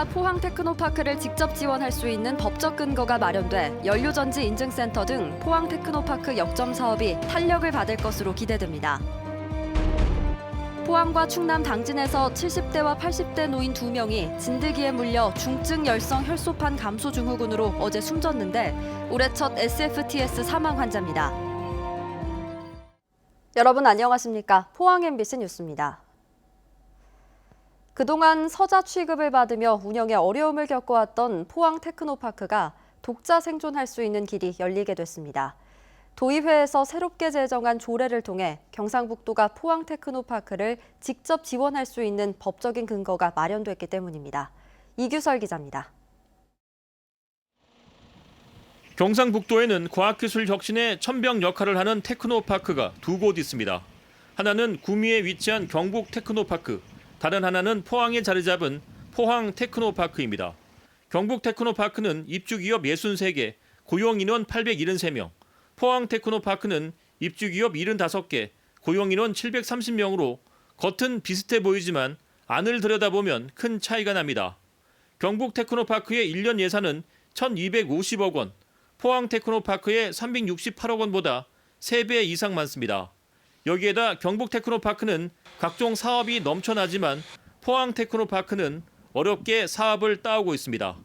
대구가 포항 테크노파크를 직접 지원할 수 있는 법적 근거가 마련돼 연료전지 인증센터 등 포항 테크노파크 역점 사업이 탄력을 받을 것으로 기대됩니다. 포항과 충남 당진에서 70대와 80대 노인 2명이 진드기에 물려 중증 열성 혈소판 감소 증후군으로 어제 숨졌는데 올해 첫 SFTS 사망 환자입니다. 여러분 안녕하십니까? 포항 MBC 뉴스입니다. 그동안 서자 취급을 받으며 운영에 어려움을 겪어왔던 포항 테크노파크가 독자 생존할 수 있는 길이 열리게 됐습니다. 도의회에서 새롭게 제정한 조례를 통해 경상북도가 포항 테크노파크를 직접 지원할 수 있는 법적인 근거가 마련됐기 때문입니다. 이규설 기자입니다. 경상북도에는 과학기술 혁신의 천병 역할을 하는 테크노파크가 두 곳 있습니다. 하나는 구미에 위치한 경북 테크노파크, 다른 하나는 포항에 자리 잡은 포항 테크노파크입니다. 경북 테크노파크는 입주기업 63개, 고용인원 873명, 포항 테크노파크는 입주기업 75개, 고용인원 730명으로 겉은 비슷해 보이지만 안을 들여다보면 큰 차이가 납니다. 경북 테크노파크의 1년 예산은 1,250억 원, 포항 테크노파크의 368억 원보다 3배 이상 많습니다. 여기에다 경북 테크노파크는 각종 사업이 넘쳐나지만 포항 테크노파크는 어렵게 사업을 따오고 있습니다.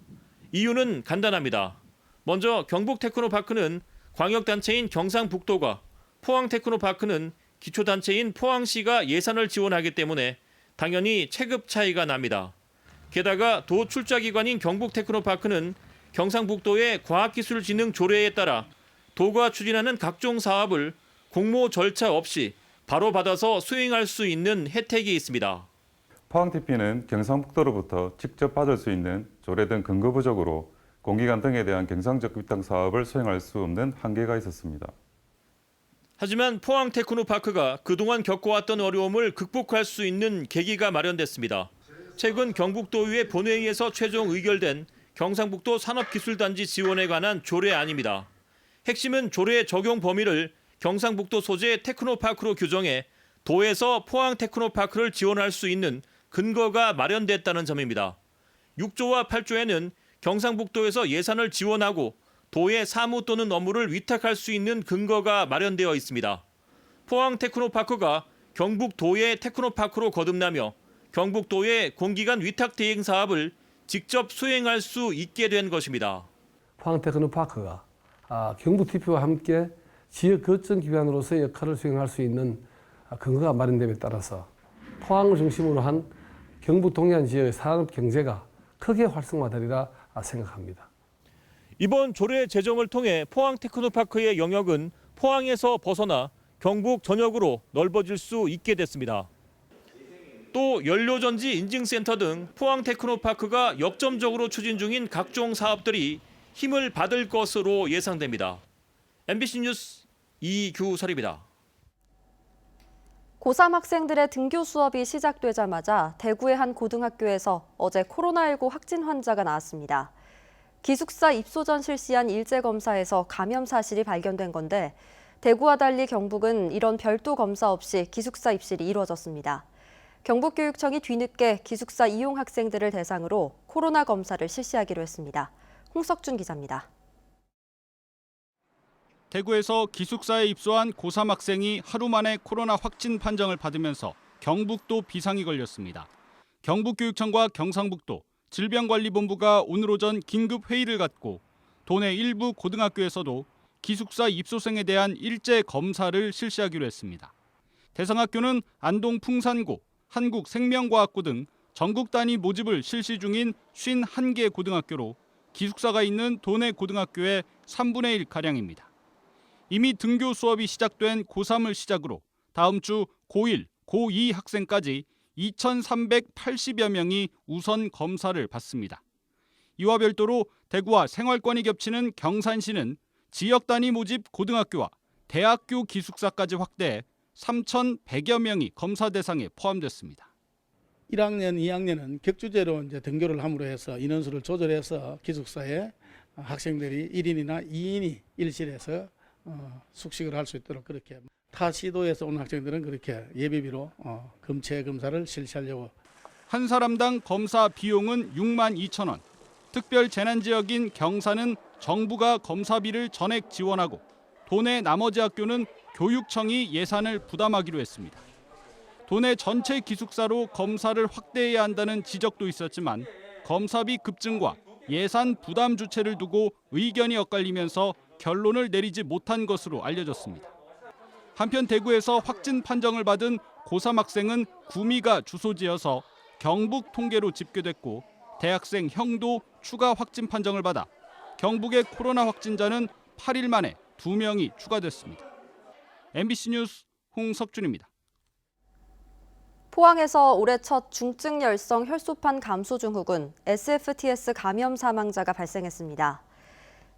이유는 간단합니다. 먼저 경북 테크노파크는 광역단체인 경상북도가, 포항 테크노파크는 기초단체인 포항시가 예산을 지원하기 때문에 당연히 체급 차이가 납니다. 게다가 도 출자기관인 경북 테크노파크는 경상북도의 과학기술진흥 조례에 따라 도가 추진하는 각종 사업을 공모 절차 없이 바로 받아서 수행할 수 있는 혜택이 있습니다. 포항TP는 경상북도로부터 직접 받을 수 있는 조례 등 근거 부족으로 공기관 등에 대한 경상적 위탁 사업을 수행할 수 없는 한계가 있었습니다. 하지만 포항 테크노파크가 그동안 겪어왔던 어려움을 극복할 수 있는 계기가 마련됐습니다. 최근 경북도의회 본회의에서 최종 의결된 경상북도 산업기술단지 지원에 관한 조례안입니다. 핵심은 조례 적용 범위를 경상북도 소재 테크노파크로 규정해 도에서 포항 테크노파크를 지원할 수 있는 근거가 마련됐다는 점입니다. 6조와 8조에는 경상북도에서 예산을 지원하고 도에 사무 또는 업무를 위탁할 수 있는 근거가 마련되어 있습니다. 포항 테크노파크가 경북도의 테크노파크로 거듭나며 경북도의 공기관 위탁 대행 사업을 직접 수행할 수 있게 된 것입니다. 포항 테크노파크가 경북 TP와 함께 지역 거점 기관으로서의 역할을 수행할 수 있는 근거가 마련됨에 따라서 포항을 중심으로 한 경북 동해안 지역의 산업 경제가 크게 활성화되리라 생각합니다. 이번 조례 제정을 통해 포항 테크노파크의 영역은 포항에서 벗어나 경북 전역으로 넓어질 수 있게 됐습니다. 또 연료전지 인증센터 등 포항 테크노파크가 역점적으로 추진 중인 각종 사업들이 힘을 받을 것으로 예상됩니다. MBC 뉴스 이규설입니다. 고3 학생들의 등교 수업이 시작되자마자 대구의 한 고등학교에서 어제 코로나19 확진 환자가 나왔습니다. 기숙사 입소 전 실시한 일제검사에서 감염 사실이 발견된 건데 대구와 달리 경북은 이런 별도 검사 없이 기숙사 입실이 이루어졌습니다. 경북교육청이 뒤늦게 기숙사 이용 학생들을 대상으로 코로나 검사를 실시하기로 했습니다. 홍석준 기자입니다. 대구에서 기숙사에 입소한 고3 학생이 하루 만에 코로나 확진 판정을 받으면서 경북도 비상이 걸렸습니다. 경북교육청과 경상북도 질병관리본부가 오늘 오전 긴급 회의를 갖고 도내 일부 고등학교에서도 기숙사 입소생에 대한 일제 검사를 실시하기로 했습니다. 대상 학교는 안동 풍산고, 한국생명과학고 등 전국 단위 모집을 실시 중인 51개 고등학교로 기숙사가 있는 도내 고등학교의 3분의 1가량입니다. 이미 등교 수업이 시작된 고3을 시작으로 다음 주 고1, 고2 학생까지 2,380여 명이 우선 검사를 받습니다. 이와 별도로 대구와 생활권이 겹치는 경산시는 지역 단위 모집 고등학교와 대학교 기숙사까지 확대해 3,100여 명이 검사 대상에 포함됐습니다. 1학년, 2학년은 격주제로 이제 등교를 함으로 해서 인원수를 조절해서 기숙사에 학생들이 1인이나 2인이 일실에서 숙식을 할 수 있도록 그렇게 타 시도에서 온 학생들은 그렇게 예비비로 검체 검사를 실시하려고 한 사람당 검사 비용은 6만 2천 원. 특별 재난 지역인 경사는 정부가 검사비를 전액 지원하고 도내 나머지 학교는 교육청이 예산을 부담하기로 했습니다. 도내 전체 기숙사로 검사를 확대해야 한다는 지적도 있었지만 검사비 급증과 예산 부담 주체를 두고 의견이 엇갈리면서 결론을 내리지 못한 것으로 알려졌습니다. 한편 대구에서 확진 판정을 받은 고3 학생은 구미가 주소지여서 경북 통계로 집계됐고 대학생 형도 추가 확진 판정을 받아 경북의 코로나 확진자는 8일 만에 2명이 추가됐습니다. MBC 뉴스 홍석준입니다. 포항에서 올해 첫 중증열성 혈소판 감소 증후군 SFTS 감염 사망자가 발생했습니다.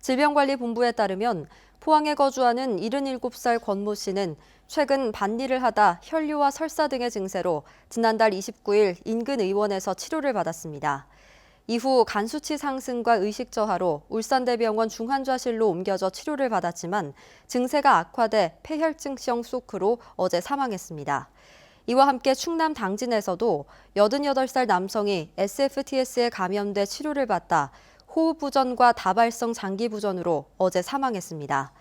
질병관리본부에 따르면 포항에 거주하는 77살 권모 씨는 최근 밭일을 하다 혈뇨와 설사 등의 증세로 지난달 29일 인근 의원에서 치료를 받았습니다. 이후 간 수치 상승과 의식 저하로 울산대병원 중환자실로 옮겨져 치료를 받았지만 증세가 악화돼 폐혈증성 쇼크로 어제 사망했습니다. 이와 함께 충남 당진에서도 88살 남성이 SFTS에 감염돼 치료를 받다 호흡부전과 다발성 장기부전으로 어제 사망했습니다.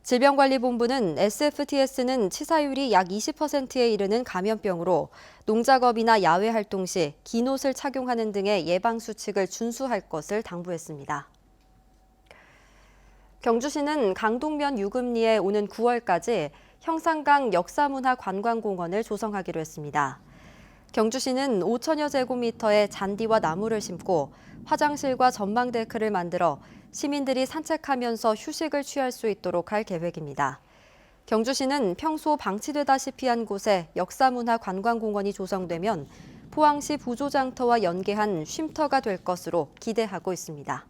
질병관리본부는 SFTS는 치사율이 약 20%에 이르는 감염병으로 농작업이나 야외 활동 시 긴 옷을 착용하는 등의 예방 수칙을 준수할 것을 당부했습니다. 경주시는 강동면 유금리에 오는 9월까지 형산강 역사문화관광공원을 조성하기로 했습니다. 경주시는 5천여 제곱미터의 잔디와 나무를 심고 화장실과 전망데크를 만들어 시민들이 산책하면서 휴식을 취할 수 있도록 할 계획입니다. 경주시는 평소 방치되다시피 한 곳에 역사문화관광공원이 조성되면 포항시 부조장터와 연계한 쉼터가 될 것으로 기대하고 있습니다.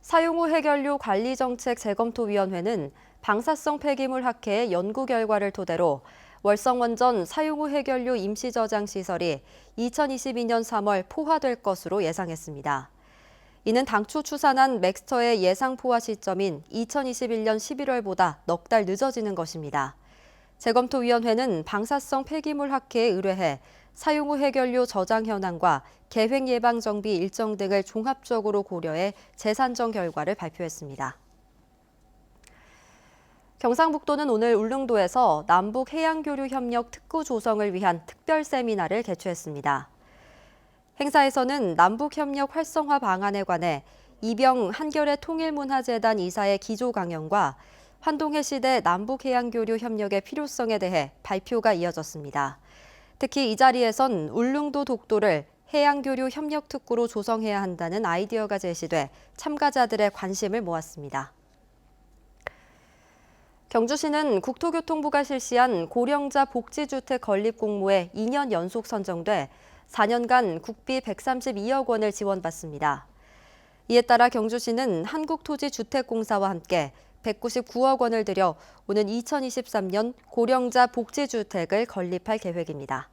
사용후 해결료 관리정책 재검토위원회는 방사성 폐기물 학회의 연구 결과를 토대로 월성원전 사용후 해결료 임시저장 시설이 2022년 3월 포화될 것으로 예상했습니다. 이는 당초 추산한 맥스터의 예상 포화 시점인 2021년 11월보다 넉 달 늦어지는 것입니다. 재검토위원회는 방사성 폐기물 학회에 의뢰해 사용 후 해결료 저장 현황과 계획 예방 정비 일정 등을 종합적으로 고려해 재산정 결과를 발표했습니다. 경상북도는 오늘 울릉도에서 남북해양교류협력 특구 조성을 위한 특별 세미나를 개최했습니다. 행사에서는 남북협력 활성화 방안에 관해 이병 한겨레 통일문화재단 이사의 기조 강연과 환동해 시대 남북해양교류협력의 필요성에 대해 발표가 이어졌습니다. 특히 이 자리에선 울릉도 독도를 해양교류 협력특구로 조성해야 한다는 아이디어가 제시돼 참가자들의 관심을 모았습니다. 경주시는 국토교통부가 실시한 고령자 복지주택 건립 공모에 2년 연속 선정돼 4년간 국비 132억 원을 지원받습니다. 이에 따라 경주시는 한국토지주택공사와 함께 199억 원을 들여 오는 2023년 고령자 복지주택을 건립할 계획입니다.